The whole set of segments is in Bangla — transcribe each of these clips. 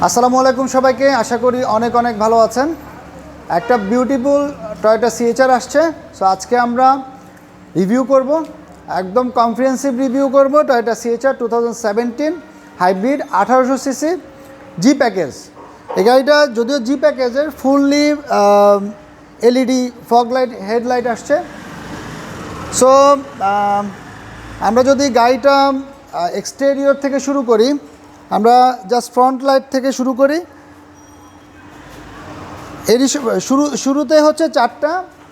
আসসালামু আলাইকুম সবাইকে, আশা করি অনেক অনেক ভালো আছেন। একটা বিউটিফুল টয়োটা সিএচআর আসছে। সো আজকে আমরা রিভিউ করব, একদম কম্প্রিহেন্সিভ রিভিউ করব টয়োটা সিএচআর 2017 হাইব্রিড 1800 সিসি জি প্যাকেজ। এই গাড়িটা যদিও জি প্যাকেজের fully LED fog light headlight আসছে। সো আমরা যদি গাড়িটা এক্সটেরিয়র থেকে শুরু করি, আমরা জাস্ট ফ্রন্ট লাইট থেকে শুরু করি। এরই শুরুতে হচ্ছে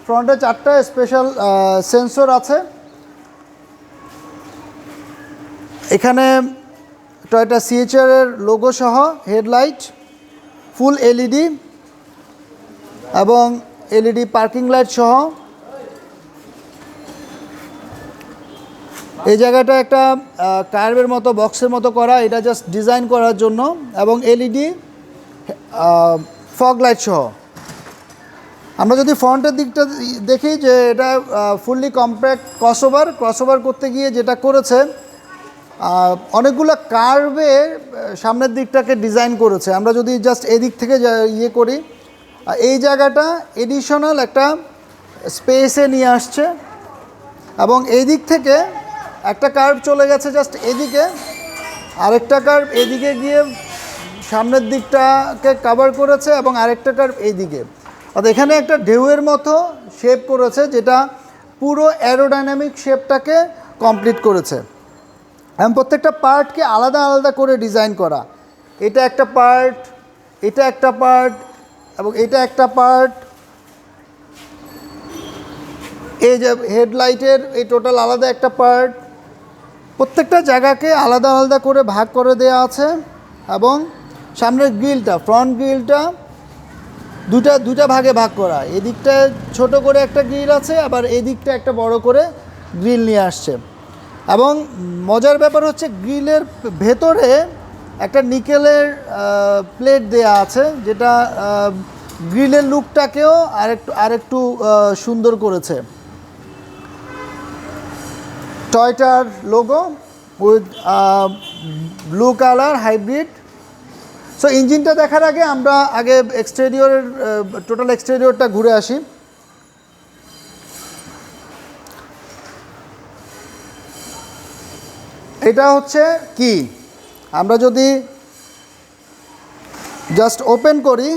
ফ্রন্টে চারটা স্পেশাল সেন্সর আছে। এখানে টয়োটা সিএচআর এর লোগো সহ হেডলাইট, ফুল এলইডি এবং এলইডি পার্কিং লাইট সহ। এই জায়গাটা একটা কার্ভের মতো বক্সের মতো করা, এটা জাস্ট ডিজাইন করার জন্য, এবং এলইডি ফগ লাইট সহ। আমরা যদি ফ্রন্টের দিকটা দেখি যে এটা ফুললি কম্প্যাক্ট ক্রসওভার করতে গিয়ে যেটা করেছে, অনেকগুলো কার্ভে সামনের দিকটাকে ডিজাইন করেছে। আমরা যদি জাস্ট এদিক থেকে ইয়ে করি, এই জায়গাটা এডিশনাল একটা স্পেসে নিয়ে আসছে, এবং এই দিক থেকে একটা কার্ভ চলে গেছে জাস্ট এদিকে, আরেকটা কার্ভ এদিকে গিয়ে সামনের দিকটাকে কভার করেছে, এবং আরেকটা কার্ভ এইদিকে। অর্থাৎ এখানে একটা ঢেউয়ের মতো শেপ করেছে, যেটা পুরো অ্যারোডাইনামিক শেপটাকে কমপ্লিট করেছে। এবং প্রত্যেকটা পার্টকে আলাদা আলাদা করে ডিজাইন করা। এটা একটা পার্ট, এটা একটা পার্ট, এবং এটা একটা পার্ট। এই যে হেডলাইটের এই টোটাল আলাদা একটা পার্ট। প্রত্যেকটা জায়গাকে আলাদা আলাদা করে ভাগ করে দেওয়া আছে। এবং সামনের গ্রিলটা, ফ্রন্ট গ্রিলটা দুটা ভাগে ভাগ করা। এদিকটা ছোট করে একটা গ্রিল আছে, আবার এদিকটা একটা বড় করে গ্রিল নিয়ে আসছে। এবং মজার ব্যাপার হচ্ছে গ্রিলের ভেতরে একটা নিকেলের প্লেট দেয়া আছে, যেটা গ্রিলের লুকটাকেও আরেকটু সুন্দর করেছে। টয়োটার logo with blue colour hybrid. So ইঞ্জিনটা দেখার আগে আমরা এক্সটেরিয়রের টোটাল এক্সটেরিয়রটা ঘুরে আসি। এটা হচ্ছে কি, আমরা যদি জাস্ট ওপেন করি,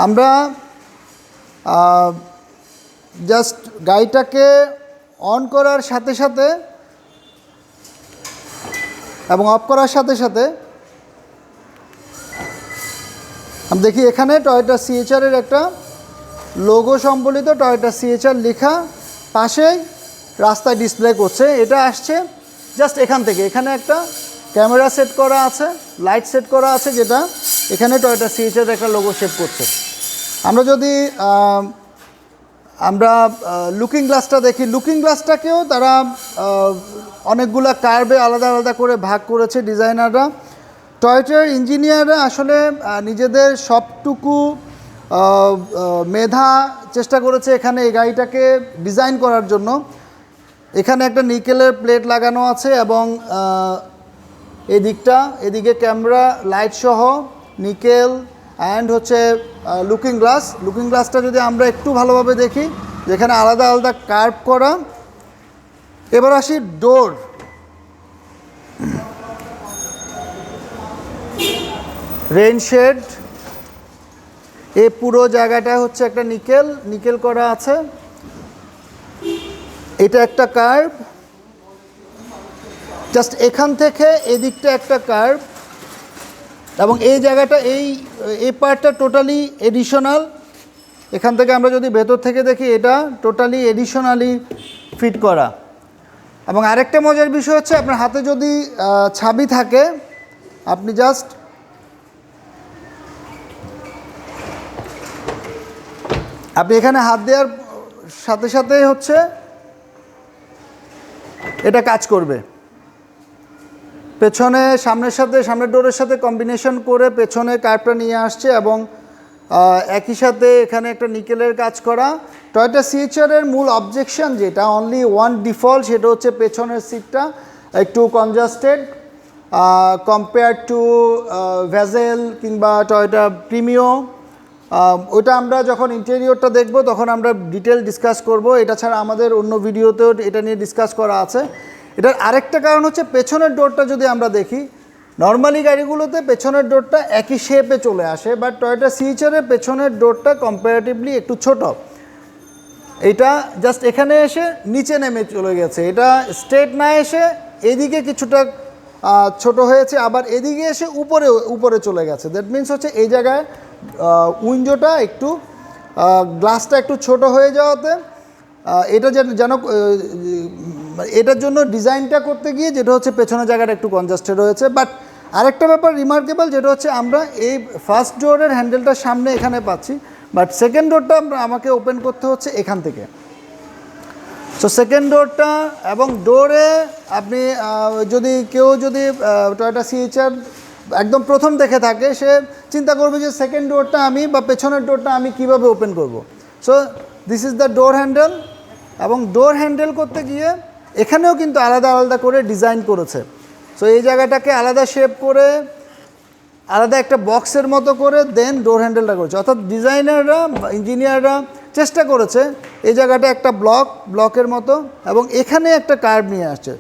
আমরা জাস্ট গাড়িটাকে অন করার সাথে সাথে এবং অফ করার সাথে সাথে আমি দেখি এখানে টয়োটা সিএচআর এর একটা লোগো সম্বলিত টয়োটা সিএচআর লেখা পাশেই রাস্তায় ডিসপ্লে করছে। এটা আসছে জাস্ট এখান থেকে। এখানে একটা ক্যামেরা সেট করা আছে, লাইট সেট করা আছে, যেটা এখানে টয়োটা সিএচআর একটা লোগো সেট করছে। আমরা যদি লুকিং গ্লাসটা দেখি, লুকিং গ্লাসটাকেও তারা অনেকগুলো কার্ভে আলাদা আলাদা করে ভাগ করেছে ডিজাইনাররা। টয়োটার ইঞ্জিনিয়াররা আসলে নিজেদের সবটুকু মেধা চেষ্টা করেছে এখানে এই গাড়িটাকে ডিজাইন করার জন্য। এখানে একটা নিকেলের প্লেট লাগানো আছে, এবং এদিকে ক্যামেরা লাইট সহ নিকেল অ্যান্ড হচ্ছে লুকিং গ্লাসটা যদি আমরা একটু ভালোভাবে দেখি, যেখানে আলাদা আলাদা কার্ভ করা। এবার আসি ডোর। রেইন শেড, এই পুরো জায়গাটা হচ্ছে একটা নিকেল করা আছে। এটা একটা কার্ভ, জাস্ট এখান থেকে এদিকটা একটা কার্ভ, এবং এই জায়গাটা এই পার্টটা টোটালি এডিশনাল। এখান থেকে আমরা যদি ভেতর থেকে দেখি, এটা টোটালি এডিশনালি ফিট করা। এবং আরেকটা মজার বিষয় হচ্ছে, আপনার হাতে যদি চাবি থাকে, আপনি জাস্ট এখানে হাত দেওয়ার সাথে সাথে হচ্ছে এটা কাজ করবে। পেছনে সামনের ডোরের সাথে কম্বিনেশন করে পেছনে কার্ভটা নিয়ে আসছে, এবং একই সাথে এখানে একটা নিকেলের কাজ করা। টয়োটা সিএচআর এর মূল অবজেকশন যেটা, অনলি ওয়ান ডিফল্ট, সেটা হচ্ছে পেছনের সিটটা একটু কনজাস্টেড। কম্পেয়ার টু ভেজেল কিংবা টয়োটা প্রিমিও। ওটা আমরা যখন ইন্টেরিয়রটা দেখব তখন আমরা ডিটেল ডিসকাস করব। এটা ছাড়া আমাদের অন্য ভিডিওতেও এটা নিয়ে ডিসকাস করা আছে। এটার আরেকটা কারণ হচ্ছে পেছনের ডোরটা যদি আমরা দেখি, নর্মালি গাড়িগুলোতে পেছনের ডোরটা একই শেপে চলে আসে, বাট টয়োটা সিএইচআরের পেছনের ডোরটা কম্পারেটিভলি একটু ছোট। এটা জাস্ট এখানে এসে নিচে নেমে চলে গেছে, এটা স্ট্রেট না এসে এদিকে কিছুটা ছোট হয়েছে, আবার এদিকে এসে উপরে চলে গেছে। দ্যাট মিনস হচ্ছে এই জায়গায় উইন্ডোটা একটু গ্লাসটা একটু ছোট হয়ে যাওয়াতে এটা যেন এটার জন্য ডিজাইনটা করতে গিয়ে যেটা হচ্ছে পেছনের জায়গাটা একটু কনজাস্টেড হয়েছে। বাট আরেকটা ব্যাপার রিমার্কেবল, যেটা হচ্ছে আমরা এই ফার্স্ট ডোরের হ্যান্ডেলটা সামনে এখানে পাচ্ছি, বাট সেকেন্ড ডোরটা আমাকে ওপেন করতে হচ্ছে এখান থেকে। সো সেকেন্ড ডোরটা এবং ডোরে আপনি কেউ যদি টয়োটা সিএইচআর একদম প্রথম দেখে থাকে, সে চিন্তা করবে যে সেকেন্ড ডোরটা আমি বা পেছনের ডোরটা আমি কিভাবে ওপেন করব। So this is the door handle, এবং ডোর হ্যান্ডেল করতে গিয়ে এখানেও কিন্তু আলাদা আলাদা করে ডিজাইন করেছে। সো এই জায়গাটাকে আলাদা শেপ করে আলাদা একটা বক্সের মতো করে দেন ডোর হ্যান্ডেলটা করেছে। অর্থাৎ ডিজাইনাররা ইঞ্জিনিয়াররা চেষ্টা করেছে এই জায়গাটা একটা ব্লকের মতো, এবং এখানে একটা কার্ভ নিয়ে আসছে।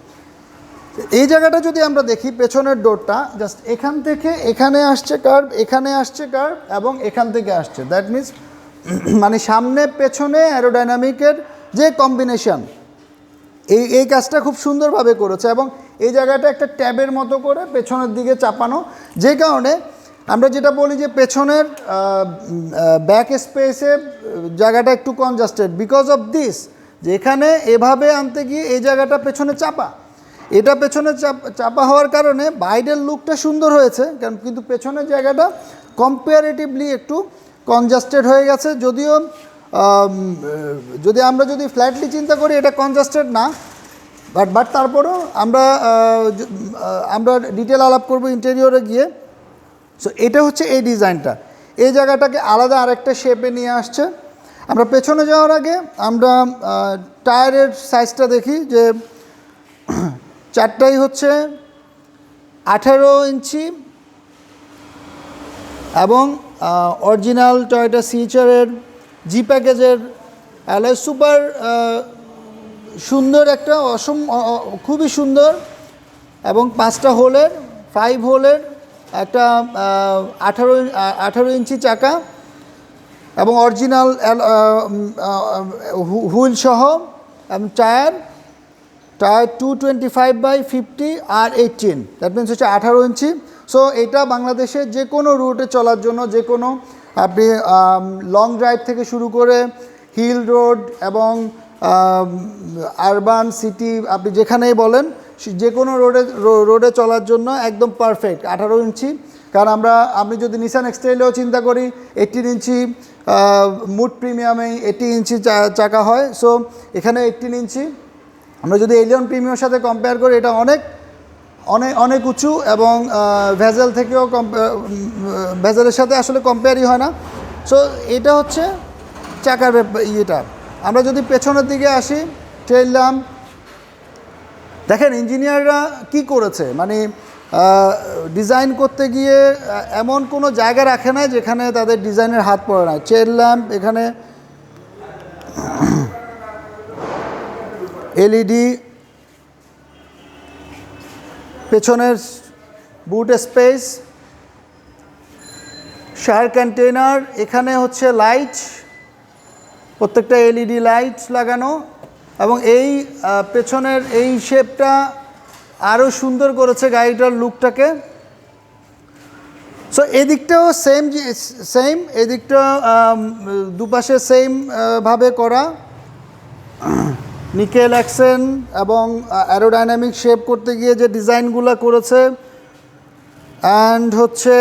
এই জায়গাটা যদি আমরা দেখি, পেছনের ডোরটা জাস্ট এখান থেকে এখানে আসছে কার্ভ, এখানে আসছে কার্ভ, এবং এখান থেকে আসছে। দ্যাট মিনস মানে সামনে পেছনে অ্যারোডাইনামিকের যে কম্বিনেশন, এই কাজটা খুব সুন্দরভাবে করেছে। এবং এই জায়গাটা একটা ট্যাবের মতো করে পেছনের দিকে চাপানো, যে কারণে আমরা যেটা বলি যে পেছনের ব্যাক স্পেসে জায়গাটা একটু কনজাস্টেড বিকজ অফ দিস, যে এখানে এভাবে আনতে গিয়ে এই জায়গাটা পেছনে চাপা, এটা পেছনে চাপা হওয়ার কারণে বাইরের লুকটা সুন্দর হয়েছে, কারণ কিন্তু পেছনের জায়গাটা কম্পারেটিভলি একটু কনজাস্টেড হয়ে গেছে। যদিও আমরা যদি ফ্ল্যাটলি চিন্তা করি এটা কনজাস্টেড না, বাট তারপরেও আমরা ডিটেল আলাপ করব ইন্টেরিয়রে গিয়ে। সো এটা হচ্ছে এই ডিজাইনটা, এই জায়গাটাকে আলাদা আরেকটা শেপে নিয়ে আসছে। আমরা পেছনে যাওয়ার আগে আমরা টায়ারের সাইজটা দেখি, যে চারটাই হচ্ছে 18 ইঞ্চি, এবং অরিজিনাল টয়োটা সিএইচআরের জি প্যাকেজের অ্যালয় সুপার সুন্দর একটা খুবই সুন্দর, এবং 5টা হোলের 5 হোলের একটা 18 ইঞ্চি চাকা, এবং অরিজিনাল হুইল সহ, এবং টায়ার 225/50 আর 18, দ্যাট মিনস হচ্ছে 18 ইঞ্চি। সো এটা বাংলাদেশে যে কোনো রুটে চলার জন্য, যে কোনো আপনি লং ড্রাইভ থেকে শুরু করে হিল রোড এবং আরবান সিটি, আপনি যেখানেই বলেন, যে কোনো রোডে চলার জন্য একদম পারফেক্ট 18 ইঞ্চি। কারণ আপনি যদি নিসান এক্সটাইলেও চিন্তা করি, 18 ইঞ্চি মুড প্রিমিয়ামে 80 ইঞ্চি চাকা হয়। সো এখানে 18 ইঞ্চি। আমরা যদি এলিয়ন প্রিমিয়ামের সাথে কম্পেয়ার করি, এটা অনেক অনেক অনেক উঁচু, এবং ভেজেল থেকেও ভেজেলের সাথে আসলে কম্পেয়ারই হয় না। সো এটা হচ্ছে চাকার ইয়েটা। আমরা যদি পেছনের দিকে আসি, টেইল ল্যাম্প দেখেন ইঞ্জিনিয়াররা কি করেছে, মানে ডিজাইন করতে গিয়ে এমন কোনো জায়গা রাখে না যেখানে তাদের ডিজাইনের হাত পড়ে না। টেইল ল্যাম্প এখানে এলইডি, পেছনের বুট স্পেস, শায়ার কন্টেনার, এখানে হচ্ছে লাইট, প্রত্যেকটা এলইডি লাইট লাগানো, এবং এই পেছনের এই শেপটা আরও সুন্দর করেছে গাড়িটার লুকটাকে। সো এদিকটাও সেম এদিকটা দুপাশে সেম ভাবে করা, নিকেল অ্যাকসেন্ট এবং অ্যারোডাইনামিক শেপ করতে গিয়ে যে ডিজাইনগুলো করেছে, অ্যান্ড হচ্ছে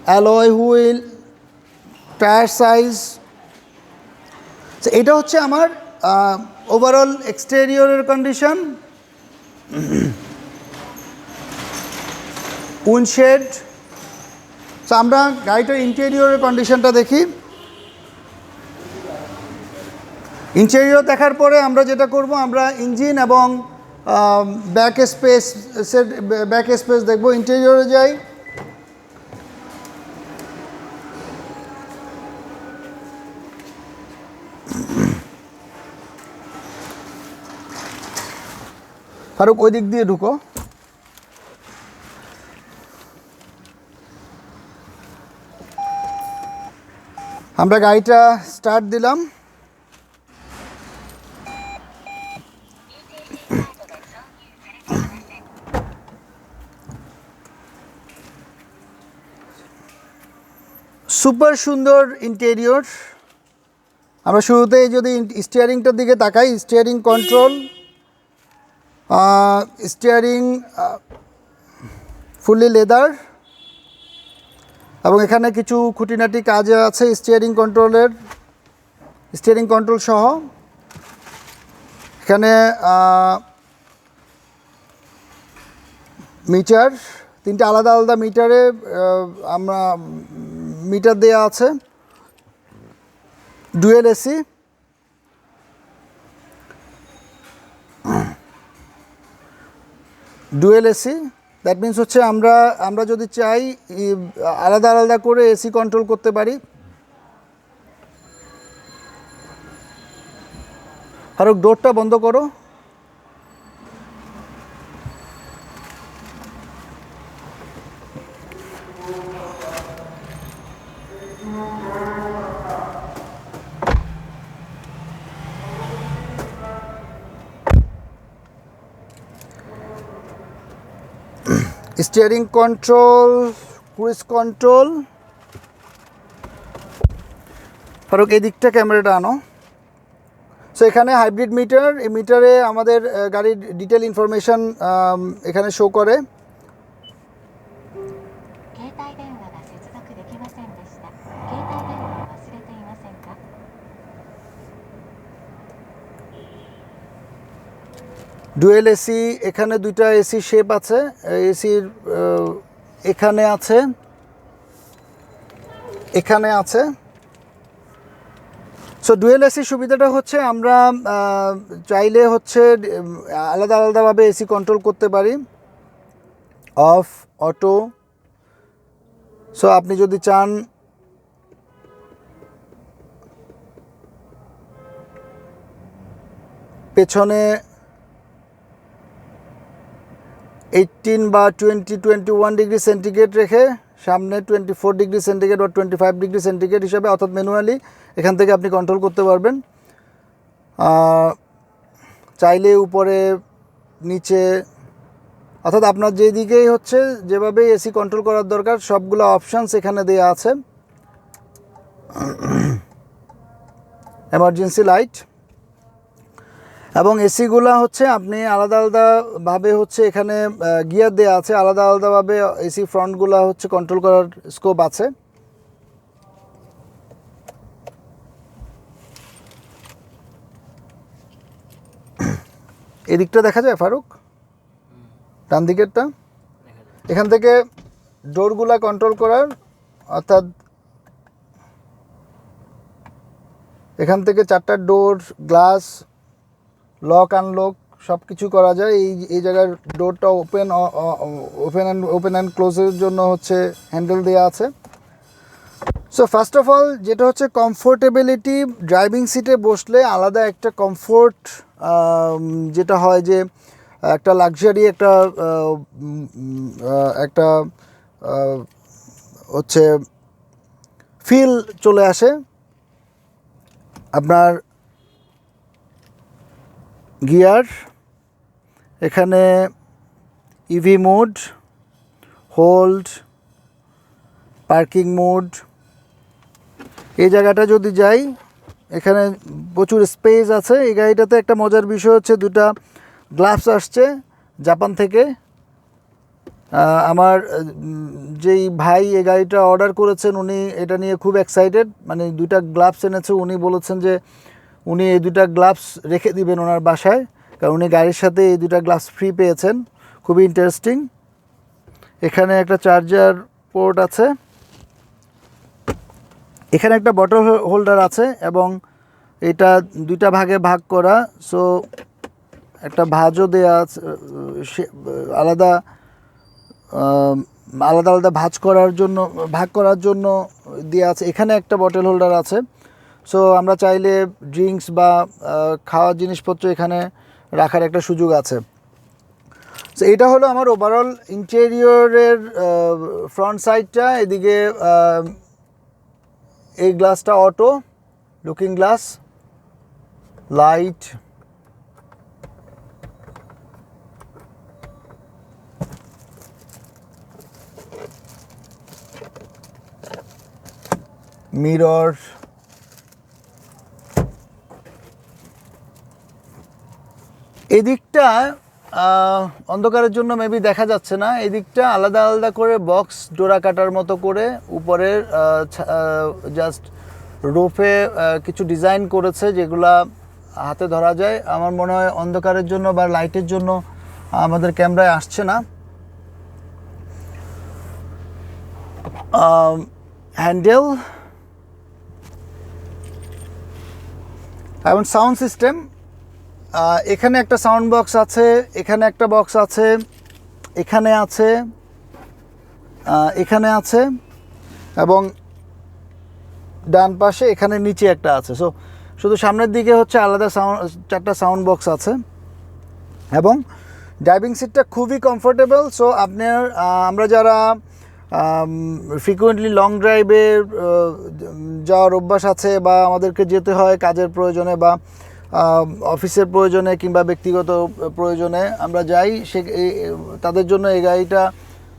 অ্যালয় হুইল, টায়ার সাইজ। এটা হচ্ছে আমার ওভারঅল এক্সটেরিয়রের কন্ডিশন। উইন্ডশেড। সো আমরা গাড়িটার ইন্টেরিয়রের কন্ডিশনটা দেখি। ইন্টেরিয়র দেখার পরে আমরা যেটা করব, আমরা ইঞ্জিন এবং back space set, back space দেখবো। ইন্টেরিয়রে যাই, ফারুক ওই দিক দিয়ে ঢুকো। আমরা গাড়িটা স্টার্ট দিলাম। সুপার সুন্দর ইন্টেরিয়র। আমরা শুরুতেই যদি স্টিয়ারিংটার দিকে তাকাই, steering control, steering fully leather, এবং এখানে কিছু খুঁটিনাটি কাজ আছে স্টিয়ারিং কন্ট্রোলের, স্টিয়ারিং কন্ট্রোল সহ। এখানে মিটার, তিনটা আলাদা আলাদা মিটারে আমরা মিটার দেওয়া আছে। Dual AC, dual AC that means হচ্ছে আমরা যদি চাই আলাদা আলাদা করে এসি কন্ট্রোল করতে পারি। আর ডোরটা বন্ধ করো। Steering control, cruise control. Faruk এই দিকটা ক্যামেরাটা আনো। সো এখানে হাইব্রিড মিটার, এই মিটারে আমাদের গাড়ির ডিটেল ইনফরমেশন এখানে শো করে। ডুয়েল এসি, এখানে দুইটা এসি শেপ আছে, এসির এখানে আছে, এখানে আছে। সো ডুয়েল এসি সুবিধাটা হচ্ছে আমরা চাইলে হচ্ছে আলাদা আলাদাভাবে এসি কন্ট্রোল করতে পারি, অফ, অটো। সো আপনি যদি চান পেছনে 18 বা 21 ডিগ্রি সেন্টিগ্রেড রেখে সামনে 24 ডিগ্রি সেন্টিগ্রেড বা 25 ডিগ্রি সেন্টিগ্রেড হিসাবে, অর্থাৎ ম্যানুয়ালি এখান থেকে আপনি কন্ট্রোল করতে পারবেন। চাইলে উপরে, নিচে, অর্থাৎ আপনার যেদিকেই হচ্ছে যেভাবে এসি কন্ট্রোল করার দরকার সবগুলো অপশানস এখানে দেওয়া আছে। এমার্জেন্সি লাইট, এবং এসিগুলা হচ্ছে আপনি আলাদা আলাদাভাবে হচ্ছে এখানে গিয়ার দেওয়া আছে, আলাদা আলাদাভাবে এসি ফ্রন্টগুলা হচ্ছে কন্ট্রোল করার স্কোপ আছে। এদিকটা দেখা যায় ফারুক, ডান দিকেরটা। এখান থেকে ডোরগুলা কন্ট্রোল করার, অর্থাৎ এখান থেকে 4টা ডোর, গ্লাস, লক আনলক সব কিছু করা যায়। এই জায়গার ডোরটা ওপেন অ্যান্ড ক্লোজের জন্য হচ্ছে হ্যান্ডেল দেওয়া আছে। সো ফার্স্ট অফ অল যেটা হচ্ছে কমফোর্টেবিলিটি, ড্রাইভিং সিটে বসলে আলাদা একটা কমফোর্ট, যেটা হয় যে একটা লাক্সারি, একটা হচ্ছে ফিল চলে আসে। আপনার গিয়ার, এখানে EV mode, hold, parking mode. এই জায়গাটা যদি যাই, এখানে প্রচুর স্পেস আছে। এই গাড়িটাতে একটা মজার বিষয় হচ্ছে দুটা গ্লাভস আসছে জাপান থেকে। আমার যেই ভাই এই গাড়িটা অর্ডার করেছেন উনি এটা নিয়ে খুব এক্সাইটেড, মানে দুইটা গ্লাভস এনেছে। উনি বলেছেন যে উনি এই দুটা গ্লাভস রেখে দিবেন ওনার বাসায়, কারণ উনি গাড়ির সাথে এই দুটা গ্লাভস ফ্রি পেয়েছেন। খুবই ইন্টারেস্টিং। এখানে একটা চার্জার পোর্ট আছে, এখানে একটা বটল হোল্ডার আছে, এবং এটা দুইটা ভাগে ভাগ করা। সো একটা ভাঁজও দেওয়া আছে, আলাদা আলাদা আলাদা ভাঁজ করার জন্য, ভাগ করার জন্য দেওয়া আছে। এখানে একটা বটল হোল্ডার আছে। সো আমরা চাইলে ড্রিঙ্কস বা খাওয়ার জিনিসপত্র এখানে রাখার একটা সুযোগ আছে। সো এটা হলো আমার ওভারঅল ইন্টেরিয়রের ফ্রন্ট সাইডটা। এদিকে এই গ্লাসটা auto looking glass, light, mirror, এদিকটা অন্ধকারের জন্য মেবি দেখা যাচ্ছে না, এদিকটা আলাদা আলাদা করে বক্স ডোরা কাটার মতো করে উপরের জাস্ট রুফে কিছু ডিজাইন করেছে যেগুলা হাতে ধরা যায়। আমার মনে হয় অন্ধকারের জন্য বা লাইটের জন্য আমাদের ক্যামেরায় আসছে না। হ্যান্ডেল এবং সাউন্ড সিস্টেম, এখানে একটা সাউন্ড বক্স আছে, এখানে একটা বক্স আছে, এখানে আছে, এখানে আছে এবং ডান পাশে এখানে নিচে একটা আছে। সো শুধু সামনের দিকে হচ্ছে আলাদা সাউন্ড, 4টা সাউন্ড বক্স আছে এবং ড্রাইভিং সিটটা খুবই কমফোর্টেবল। সো আপনার আমরা যারা ফ্রিকুয়েন্টলি লং ড্রাইভে যাওয়ার অভ্যাস আছে বা আমাদেরকে যেতে হয় কাজের প্রয়োজনে বা অফিসের প্রয়োজনে কিংবা ব্যক্তিগত প্রয়োজনে আমরা যাই, তাদের জন্য এই গাড়িটা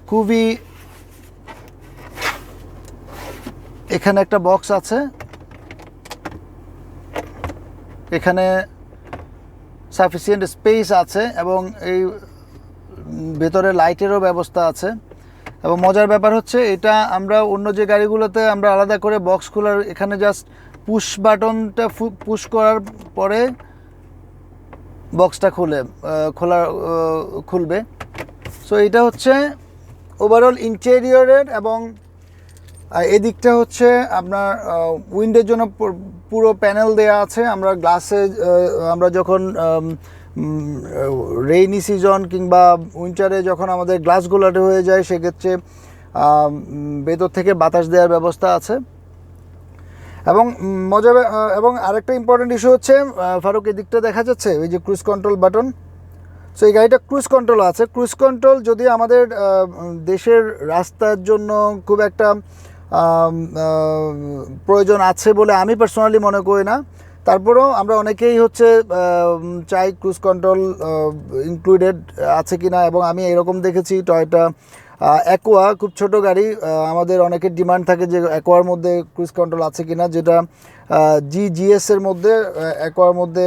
খুবই, এখানে একটা বক্স আছে, এখানে সাফিসিয়েন্ট স্পেস আছে এবং এই ভেতরে লাইটেরও ব্যবস্থা আছে। এবং মজার ব্যাপার হচ্ছে এটা আমরা অন্য যে গাড়িগুলোতে আমরা আলাদা করে বক্স খোলার, এখানে জাস্ট পুশ বাটনটা পুশ করার পরে বক্সটা খুলবে। সো এটা হচ্ছে ওভারঅল ইন্টেরিয়রের। এবং এদিকটা হচ্ছে আপনার উইন্ডোর জন্য পুরো প্যানেল দেয়া আছে। আমরা গ্লাসে, আমরা যখন রেইনি সিজন কিংবা উইন্টারে যখন আমাদের গ্লাসগুলো হয়ে যায় সেক্ষেত্রে ভেতর থেকে বাতাস দেওয়ার ব্যবস্থা আছে। এবং এবং আরেকটা ইম্পর্টেন্ট ইস্যু হচ্ছে, ফারুক এদিকটা দেখা যাচ্ছে ওই যে ক্রুজ কন্ট্রোল বাটন। সো এই গাড়িটা ক্রুজ কন্ট্রোল আছে। ক্রুজ কন্ট্রোল যদি আমাদের দেশের রাস্তার জন্য খুব একটা প্রয়োজন আছে বলে আমি পার্সোনালি মনে করি না, তারপরেও আমরা অনেকেই হচ্ছে চাই ক্রুজ কন্ট্রোল ইনক্লুডেড আছে কিনা। এবং আমি এরকম দেখেছি টয়োটা অ্যাকোয়া, খুব ছোট গাড়ি, আমাদের অনেকের ডিমান্ড থাকে যে অ্যাকোয়ার মধ্যে ক্রুজ কন্ট্রোল আছে কিনা, যেটা জিএস এর মধ্যে, অ্যাকোয়ার মধ্যে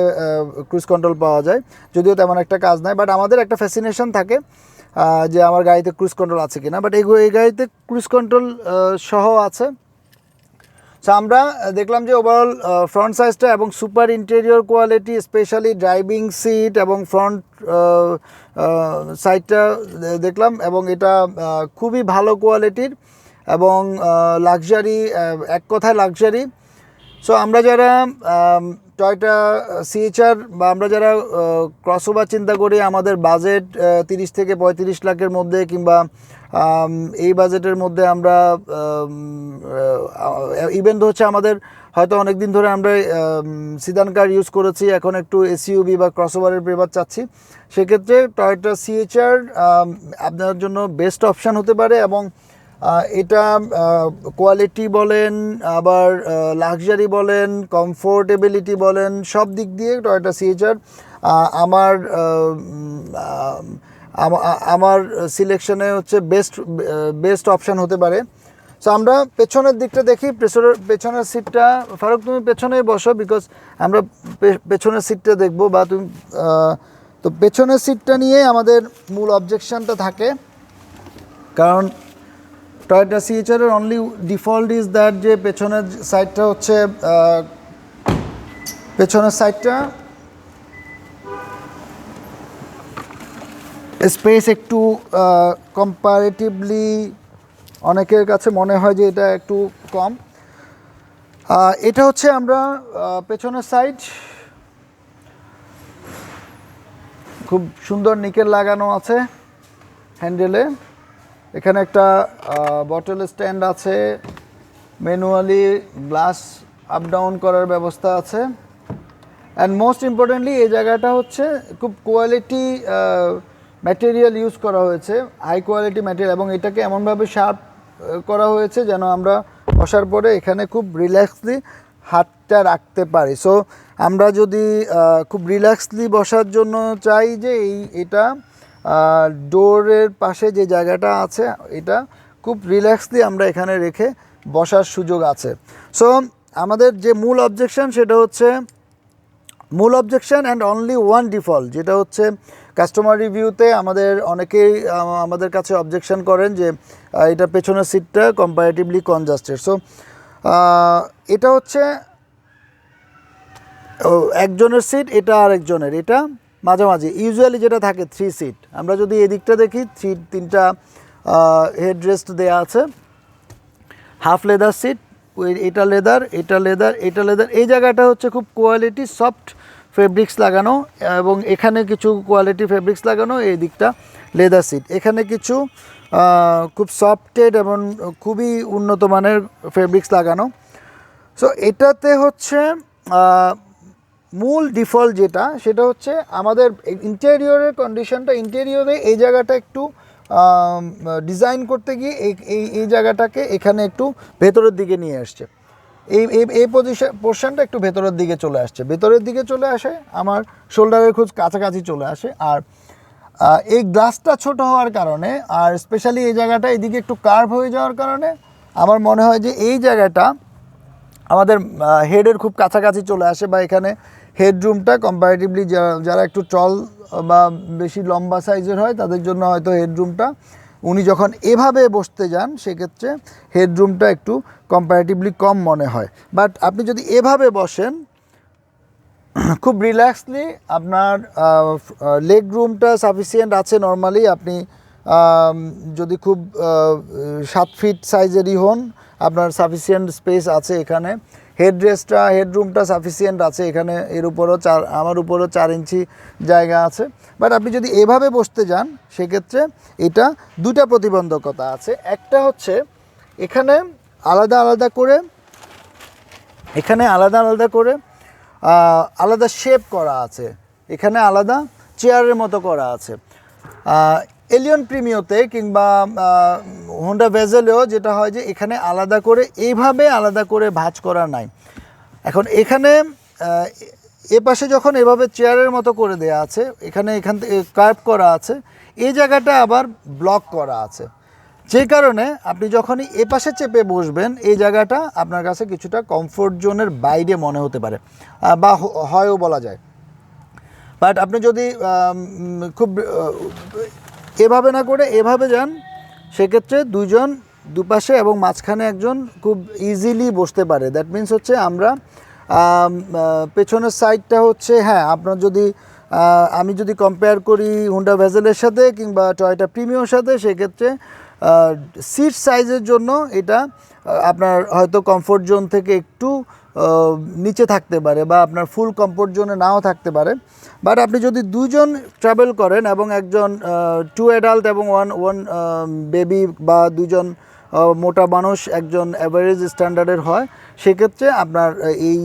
ক্রুজ কন্ট্রোল পাওয়া যায়, যদিও তেমন একটা কাজ নাই। বাট আমাদের একটা ফ্যাসিনেশন থাকে যে আমার গাড়িতে ক্রুজ কন্ট্রোল আছে কিনা। বাট এই গাড়িতে ক্রুজ কন্ট্রোল সহ আছে। সো আমরা দেখলাম যে ওভারঅল ফ্রন্ট সাইজটা এবং super interior quality, specially driving seat এবং ফ্রন্ট সাইডটা দেখলাম এবং এটা খুবই ভালো কোয়ালিটির এবং লাক্সারি, এক কথায় লাক্সারি। সো আমরা যারা টয়োটা সিএচআর বা আমরা যারা ক্রসওভার চিন্তা করি, আমাদের বাজেট 30 থেকে 35 লাখের মধ্যে কিংবা এই বাজেটের মধ্যে আমরা ইভেন হচ্ছে আমাদের হয়তো অনেক দিন ধরে আমরা সিদান কার ইউজ করেছি, এখন একটু এসইউভি বা ক্রসওভারের পেপার চাচ্ছি, সেক্ষেত্রে টয়োটা সিএচআর আপনার জন্য বেস্ট অপশান হতে পারে। এবং এটা কোয়ালিটি বলেন, আবার লাক্সারি বলেন, কমফোর্টেবিলিটি বলেন, সব দিক দিয়ে টয়োটা সিএচআর আমার সিলেকশনে হচ্ছে বেস্ট অপশান হতে পারে। সো আমরা পেছনের দিকটা দেখি, পেছনের সিটটা, ফারুক তুমি পেছনেই বসো, বিকজ আমরা পেছনের সিটটা দেখবো, বা তুমি তো পেছনের সিটটা নিয়ে আমাদের মূল অবজেকশনটা থাকে। কারণ টয়োটা সিএচআর এর অনলি ডিফল্ট ইজ দ্যাট যে পেছনের সাইডটা হচ্ছে, পেছনের সাইডটা স্পেস একটু কম্পারেটিভলি অনেকের কাছে মনে হয় যে এটা একটু কম। এটা হচ্ছে আমরা পেছনের সাইড, খুব সুন্দর নিকেল লাগানো আছে হ্যান্ডেলে। এখানে একটা বটল স্ট্যান্ড আছে, ম্যানুয়ালি গ্লাস আপ ডাউন করার ব্যবস্থা আছে। অ্যান্ড মোস্ট ইম্পর্টেন্টলি এই জায়গাটা হচ্ছে খুব কোয়ালিটি ম্যাটেরিয়াল ইউজ করা হয়েছে, হাই কোয়ালিটি ম্যাটেরিয়াল, এবং এটাকে এমনভাবে শার্প করা হয়েছে যেন আমরা বসার পরে এখানে খুব রিল্যাক্সলি হাতটা রাখতে পারি। সো আমরা যদি খুব রিল্যাক্সলি বসার জন্য চাই যে এটা ডোরের পাশে যে জায়গাটা আছে এটা খুব রিল্যাক্সলি আমরা এখানে রেখে বসার সুযোগ আছে। সো আমাদের যে মূল অবজেকশন সেটা হচ্ছে মূল objection and only one default, যেটা হচ্ছে কাস্টমার রিভিউতে আমাদের অনেকেই আমাদের কাছে অবজেকশন করেন যে এটা পেছনের সিটটা কম্পারেটিভলি কনজাস্টেড। সো এটা হচ্ছে একজনের সিট, এটা আরেকজনের, এটা মাঝামাঝি ইউজুয়ালি যেটা থাকে 3 সিট। আমরা যদি এদিকটা দেখি 3টা হেড রেস্ট দেওয়া আছে, হাফ লেদার সিট, এটা লেদার, এটা লেদার, এটা লেদার। এই জায়গাটা হচ্ছে খুব কোয়ালিটি সফট ফেব্রিক্স লাগানো, এবং এখানে কিছু কোয়ালিটি ফেব্রিক্স লাগানো, এই দিকটা লেদার সিট, এখানে কিছু খুব সফটেড এবং খুবই উন্নত মানের ফেব্রিক্স লাগানো। সো এটাতে হচ্ছে মূল ডিফল্ট যেটা সেটা হচ্ছে আমাদের ইন্টেরিয়রের কন্ডিশনটা, ইন্টেরিয়রে এই জায়গাটা একটু ডিজাইন করতে গিয়ে এই জায়গাটাকে এখানে একটু ভেতরের দিকে নিয়ে আসছে, এই পোর্শনটা একটু ভেতরের দিকে চলে আসছে, ভেতরের দিকে চলে আসে, আমার শোল্ডারের খুব কাছাকাছি চলে আসে। আর এই গ্লাসটা ছোট হওয়ার কারণে, আর স্পেশালি এই জায়গাটা এদিকে একটু কার্ভ হয়ে যাওয়ার কারণে আমার মনে হয় যে এই জায়গাটা আমাদের হেডের খুব কাছাকাছি চলে আসে, বা এখানে হেডরুমটা কম্পারেটিভলি যারা একটু টল বা বেশি লম্বা সাইজের হয় তাদের জন্য হয়তো হেডরুমটা, উনি যখন এভাবে বসতে যান সেক্ষেত্রে হেডরুমটা একটু কম্পারেটিভলি কম মনে হয়। বাট আপনি যদি এভাবে বসেন খুব রিল্যাক্সলি, আপনার লেগ রুমটা সাফিসিয়েন্ট আছে নর্মালি। আপনি যদি খুব 7 ফিট সাইজেরই হন, আপনার সাফিসিয়েন্ট স্পেস আছে এখানে। হেডরুমটা সাফিসিয়েন্ট আছে এখানে, আমার উপরও 4 ইঞ্চি জায়গা আছে। বাট আপনি যদি এভাবে বসতে যান সেক্ষেত্রে এটা 2টা প্রতিবন্ধকতা আছে। একটা হচ্ছে এখানে আলাদা আলাদা করে আলাদা শেপ করা আছে, এখানে আলাদা চেয়ারের মতো করা আছে। এলিয়ন প্রিমিওতে কিংবা হোন্ডা ভেজেলেও যেটা হয় যে এখানে এইভাবে আলাদা করে ভাঁজ করা নাই। এখন এখানে এপাশে যখন এভাবে চেয়ারের মতো করে দেয়া আছে, এখান থেকে কার্ভ করা আছে, এই জায়গাটা আবার ব্লক করা আছে, যে কারণে আপনি যখনই এপাশে চেপে বসবেন এই জায়গাটা আপনার কাছে কিছুটা কমফোর্ট জোনের বাইরে মনে হতে পারে, বা হয়ও বলা যায়। বাট আপনি যদি খুব এভাবে না করে এভাবে যান সেক্ষেত্রে দুজন দুপাশে এবং মাঝখানে একজন খুব ইজিলি বসতে পারে। দ্যাট মিন্স হচ্ছে আমরা পেছনের সাইডটা হচ্ছে, হ্যাঁ আপনার যদি আমি যদি কম্পেয়ার করি হোন্ডা ভেজেলের সাথে কিংবা টয়োটা প্রিমিওর সাথে, সেক্ষেত্রে সিট সাইজের জন্য এটা আপনার হয়তো কমফোর্ট জোন থেকে একটু নিচে থাকতে পারে, বা আপনার ফুল কমফোর্ট জোনে নাও থাকতে পারে। বাট আপনি যদি 2 জন ট্রাভেল করেন এবং একজন 2 অ্যাডাল্ট এবং ওয়ান বেবি, বা 2 জন মোটা মানুষ একজন অ্যাভারেজ স্ট্যান্ডার্ডের হয়, সেক্ষেত্রে আপনার এই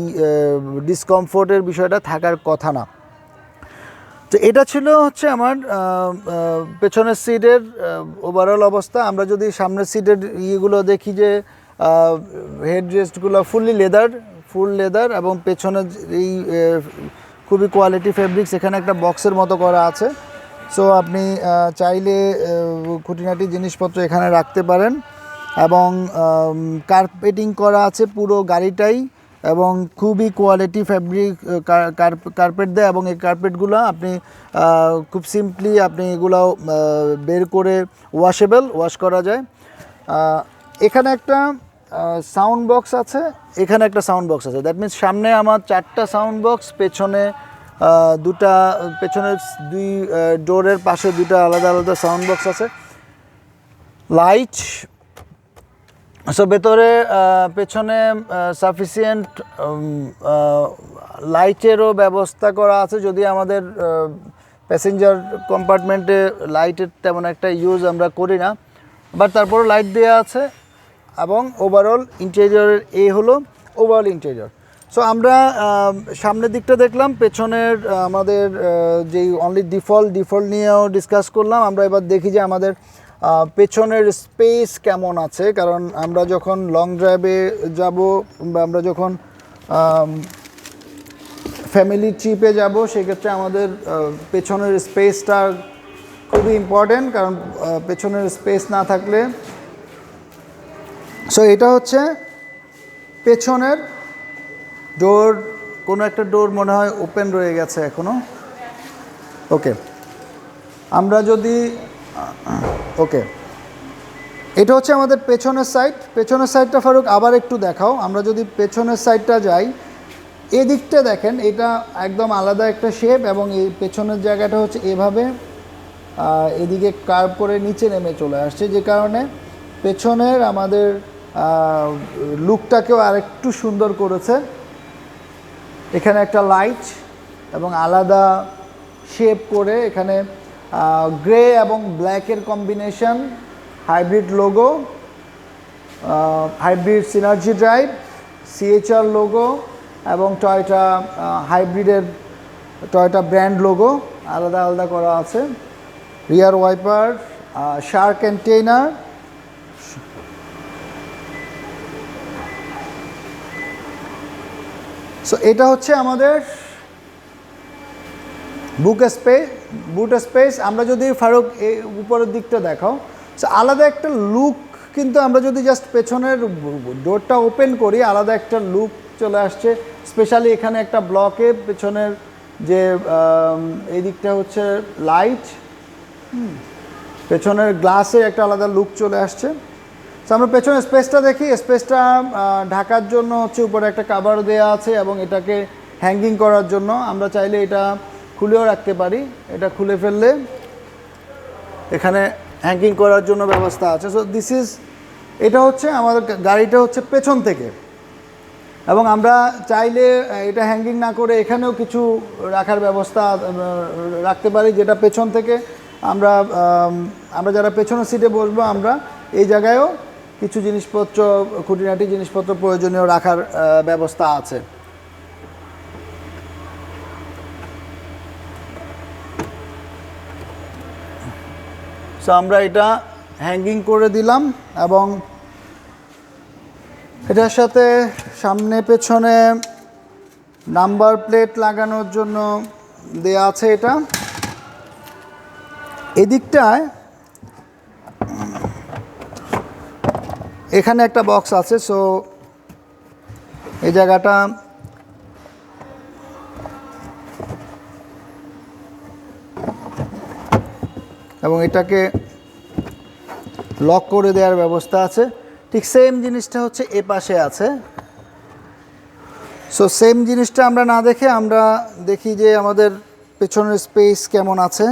ডিসকমফোর্টের বিষয়টা থাকার কথা না। তো এটা ছিল হচ্ছে আমার পেছনের সিটের ওভারঅল অবস্থা। আমরা যদি সামনের সিটের ইয়েগুলো দেখি যে হেড রেস্টগুলো ফুল লেদার এবং পেছনের এই খুবই কোয়ালিটি ফেব্রিক্স, এখানে একটা বক্সের মতো করা আছে। সো আপনি চাইলে খুঁটিনাটি জিনিসপত্র এখানে রাখতে পারেন, এবং কার্পেটিং করা আছে পুরো গাড়িটাই, এবং খুবই কোয়ালিটি ফ্যাব্রিক কার্পেট দেয়, এবং এই কার্পেটগুলো আপনি খুব সিম্পলি আপনি এগুলো বের করে ওয়াশ করা যায়। এখানে একটা সাউন্ড বক্স আছে, এখানে একটা সাউন্ড বক্স আছে। দ্যাট মিনস সামনে আমার 4টা সাউন্ড বক্স, পেছনে পেছনের 2 ডোরের পাশে 2টা আলাদা আলাদা সাউন্ড বক্স আছে। লাইট, সো ভেতরে পেছনে সাফিসিয়েন্ট লাইটেরও ব্যবস্থা করা আছে। যদি আমাদের প্যাসেঞ্জার কম্পার্টমেন্টে লাইটের তেমন একটা ইউজ আমরা করি না, বাট তারপরও লাইট দেওয়া আছে। এবং ওভারঅল ইন্টেরিয়রের এই হলো ওভারঅল ইন্টেরিয়র। সো আমরা সামনের দিকটা দেখলাম, পেছনের আমাদের যেই অনলি ডিফল্ট নিয়েও ডিসকাস করলাম। আমরা এবার দেখি যে আমাদের পেছনের স্পেস কেমন আছে, কারণ আমরা যখন লং ড্রাইভে যাব বা আমরা যখন ফ্যামিলি ট্রিপে যাব, সেক্ষেত্রে আমাদের পেছনের স্পেসটা খুবই ইম্পর্টেন্ট, কারণ পেছনের স্পেস না থাকলে। সো এটা হচ্ছে পেছনের ডোর। কোনো একটা ডোর মনে হয় ওপেন রয়ে গেছে এখনও। ওকে, আমরা যদি ওকে, এটা হচ্ছে আমাদের পেছনের সাইড। পেছনের সাইডটা ফারুক আবার একটু দেখাও। আমরা যদি পেছনের সাইডটা যাই, এদিকটা দেখেন, এটা একদম আলাদা একটা শেপ, এবং এই পেছনের জায়গাটা হচ্ছে এভাবে এদিকে কার্ভ করে নিচে নেমে চলে আসছে, যে কারণে পেছনের আমাদের লুকটাকেও আরেকটু সুন্দর করেছে। এখানে একটা লাইট এবং আলাদা শেপ করে, এখানে গ্রে এবং ব্ল্যাকের combination, hybrid logo, hybrid synergy drive, CHR logo এবং টয়োটা হাইব্রিডের টয়োটা ব্র্যান্ড লোগো আলাদা আলাদা করা আছে। Rear wiper, shark container, so এটা হচ্ছে আমাদের বুট স্পেস। আমরা যদি ফারুক এই উপরের দিকটা দেখাও, সো আলাদা একটা লুক, কিন্তু আমরা যদি জাস্ট পেছনের ডোরটা ওপেন করি, আলাদা একটা লুক চলে আসছে। স্পেশালি এখানে একটা ব্লকে পেছনের যে এই দিকটা হচ্ছে লাইট, পেছনের গ্লাসে একটা আলাদা লুক চলে আসছে। সো আমরা পেছনের স্পেসটা দেখি। স্পেসটা ঢাকার জন্য হচ্ছে উপরে একটা কাভার দেওয়া আছে, এবং এটাকে হ্যাঙ্গিং করার জন্য আমরা চাইলে এটা খুলেও রাখতে পারি। এটা খুলে ফেললে এখানে হ্যাঙ্গিং করার জন্য ব্যবস্থা আছে। সো এটা হচ্ছে আমাদের গাড়িটা হচ্ছে পেছন থেকে, এবং আমরা চাইলে এটা হ্যাঙ্গিং না করে এখানেও কিছু রাখার ব্যবস্থা রাখতে পারি, যেটা পেছন থেকে আমরা যারা পেছনের সিটে বসবো, আমরা এই জায়গায়ও কিছু জিনিসপত্র, খুঁটিনাটি জিনিসপত্র প্রয়োজনীয় রাখার ব্যবস্থা আছে। সো আমরা এটা হ্যাঙ্গিং করে দিলাম, এবং এটার সাথে সামনে পেছনে নাম্বার প্লেট লাগানোর জন্য দেয়া আছে। এটা এদিকটায় এখানে একটা বক্স আছে। সো এই জায়গাটা এবং এটাকে লক করে দেওয়ার ব্যবস্থা আছে। ঠিক সেম জিনিসটা হচ্ছে এ পাশে আছে। সো সেম জিনিসটা আমরা না দেখে আমরা দেখি যে আমাদের পেছনের স্পেস কেমন আছে।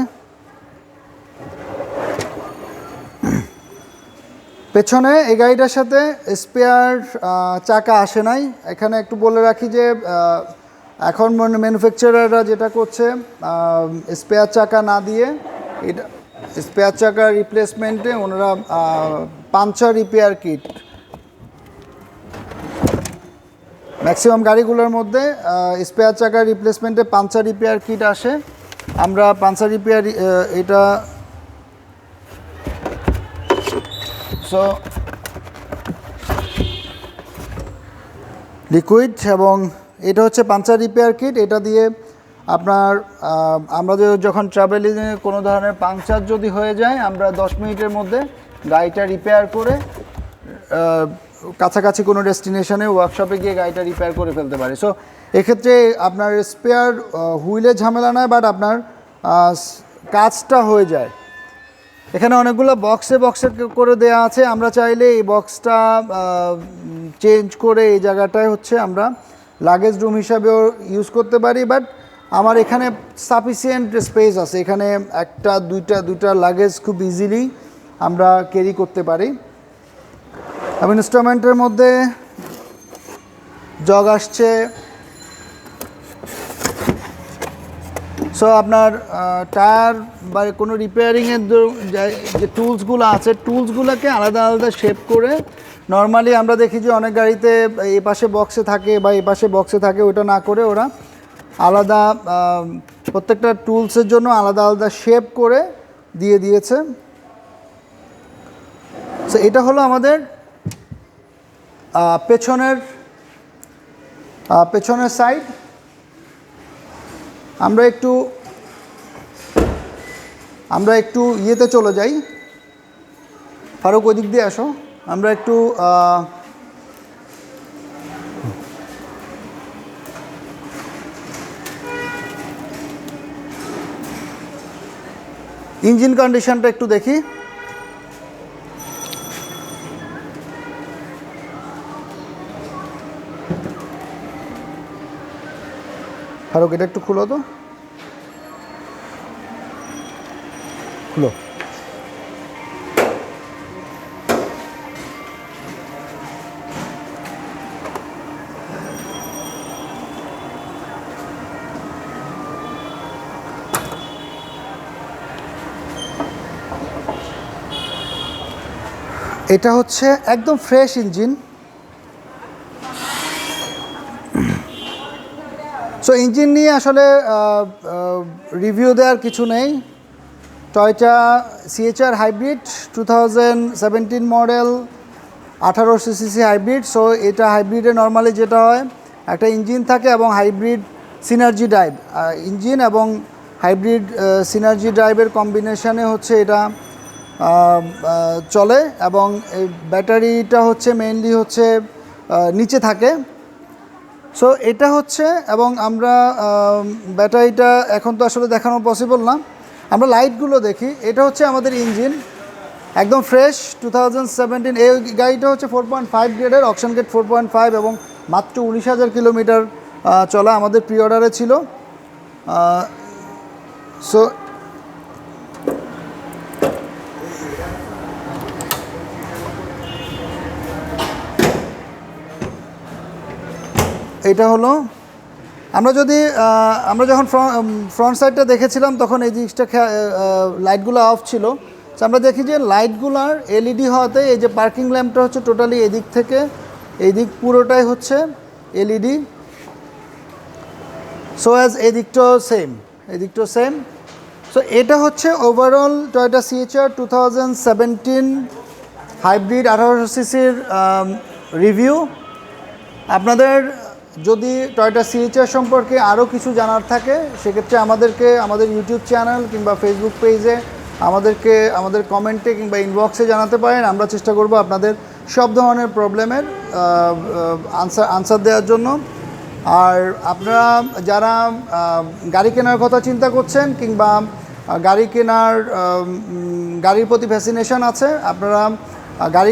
পেছনে এই গাড়িটার সাথে স্পেয়ার চাকা আসে নাই। এখানে একটু বলে রাখি যে এখন ম্যানুফ্যাকচারাররা যেটা করছে, স্পেয়ার চাকা না দিয়ে এটা স্পেয়ার চাকার রিপ্লেসমেন্টে ওনারা পাংচার রিপেয়ার কিট, ম্যাক্সিমাম গাড়িগুলোর মধ্যে স্পেয়ার চাকার রিপ্লেসমেন্টে পাংচার রিপেয়ার কিট আসে। আমরা পাংচার রিপেয়ার এটা সো লিকুইড, এবং এটা হচ্ছে পাংচার রিপেয়ার কিট। এটা দিয়ে আপনার আমাদের যখন ট্রাভেলিংয়ে কোনো ধরনের পাংচার যদি হয়ে যায়, আমরা 10 মিনিটের মধ্যে গাড়িটা রিপেয়ার করে কাছাকাছি কোনো ডেস্টিনেশনে ওয়ার্কশপে গিয়ে গাড়িটা রিপেয়ার করে ফেলতে পারি। সো এক্ষেত্রে আপনার স্পেয়ার হুইলের ঝামেলা নয়, বাট আপনার কাজটা হয়ে যায়। এখানে অনেকগুলো বক্সে করে দেওয়া আছে। আমরা চাইলে এই বক্সটা চেঞ্জ করে এই জায়গাটায় হচ্ছে আমরা লাগেজ রুম হিসাবেও ইউজ করতে পারি, বাট আমার এখানে সাফিসিয়েন্ট স্পেস আছে। এখানে একটা দুইটা লাগেজ খুব ইজিলি আমরা ক্যারি করতে পারি। এবং ইনস্ট্রুমেন্টের মধ্যে জগ আসছে। সো আপনার টায়ার বা কোনো রিপেয়ারিংয়ের যে টুলসগুলো আছে টুলসগুলোকে আলাদা আলাদা শেপ করে নর্মালি আমরা দেখি যে অনেক গাড়িতে এই পাশে বক্সে থাকে বা এই পাশে বক্সে থাকে, ওটা না করে ওরা আলাদা প্রত্যেকটা টুলসের জন্য আলাদা আলাদা শেপ করে দিয়ে দিয়েছে। সো এটা হলো আমাদের পেছনের সাইড। আমরা একটু ইয়েতে চলে যাই, ফারুক ওই দিক দিয়ে আসো। আমরা একটু ইঞ্জিন কন্ডিশনটা একটু দেখি। ফারুক এটা একটু খুলো তো, খুলো। এটা হচ্ছে একদম ফ্রেশ ইঞ্জিন। সো ইঞ্জিন নিয়ে আসলে রিভিউ দেওয়ার কিছু নেই। Toyota CHR hybrid 2017 model, 1800 CC hybrid. So এটা হাইব্রিডে নর্মালি যেটা হয় একটা ইঞ্জিন থাকে এবং হাইব্রিড সিনার্জি ড্রাইভ, ইঞ্জিন এবং হাইব্রিড সিনার্জি ড্রাইভের কম্বিনেশনে হচ্ছে এটা চলে এবং এই ব্যাটারিটা হচ্ছে মেইনলি হচ্ছে নিচে থাকে। সো এটা হচ্ছে, এবং আমরা ব্যাটারিটা এখন তো আসলে দেখানো পসিবল না, আমরা লাইটগুলো দেখি। এটা হচ্ছে আমাদের ইঞ্জিন একদম ফ্রেশ 2017। এই গাড়িটা হচ্ছে 4.5 গ্রেডের, অকশন গেট 4.5 এবং মাত্র 19,000 কিলোমিটার চলা, আমাদের প্রি অর্ডারে ছিল। সো এটা হলো আমরা যখন ফ্রন্ট সাইডটা দেখেছিলাম তখন এই জিনিসটা লাইটগুলো অফ ছিল। তো আমরা দেখি যে লাইটগুলার LED হওয়াতে এই যে পার্কিং ল্যাম্পটা হচ্ছে টোটালি এদিক থেকে এই দিক পুরোটাই হচ্ছে LED। সো অ্যাজ এদিকটাও সেম। সো এটা হচ্ছে ওভারঅল টয়োটা CHR 2017 হাইব্রিড 1800 সিসির রিভিউ। আপনাদের যদি টয়োটা CHR সম্পর্কে আরও কিছু জানার থাকে সেক্ষেত্রে আমাদের ইউটিউব চ্যানেল কিংবা ফেসবুক পেজে আমাদের কমেন্টে কিংবা ইনবক্সে জানাতে পারেন। আমরা চেষ্টা করব আপনাদের সব ধরনের প্রবলেমের আনসার দেওয়ার জন্য। আর আপনারা যারা গাড়ি কেনার কথা চিন্তা করছেন কিংবা গাড়ির প্রতি ফ্যাসিনেশন আছে, আপনারা গাড়ি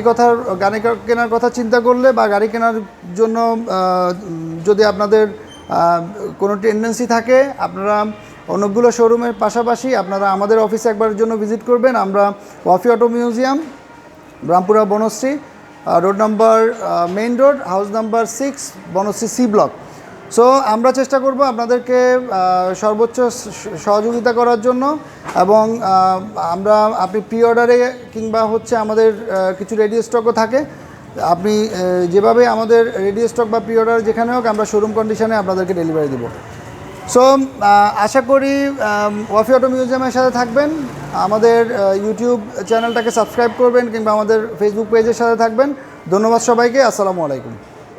কেনার কথা চিন্তা করলে বা গাড়ি কেনার জন্য যদি আপনাদের কোনো টেন্ডেন্সি থাকে, আপনারা অনেকগুলো শোরুমের পাশাপাশি আপনারা আমাদের অফিসে একবারের জন্য ভিজিট করবেন। আমরা Wafi auto museum, Rampura Banasree road number, main road, house number 6, Banasree C block. So আমরা চেষ্টা করব আপনাদেরকে সর্বোচ্চ সহযোগিতা করার জন্য, এবং আপনি প্রি অর্ডারে কিংবা হচ্ছে আমাদের কিছু রেডি স্টকও থাকে, আপনি যেভাবে আমাদের রেডি স্টক বা প্রি অর্ডার যেখানে হোক আমরা শোরুম কন্ডিশনে আপনাদেরকে ডেলিভারি দেবো। সো আশা করি ওয়াফি অটো মিউজিয়ামের সাথে থাকবেন, আমাদের ইউটিউব চ্যানেলটাকে সাবস্ক্রাইব করবেন কিংবা আমাদের ফেসবুক পেজের সাথে থাকবেন। ধন্যবাদ সবাইকে, আসসালামু আলাইকুম।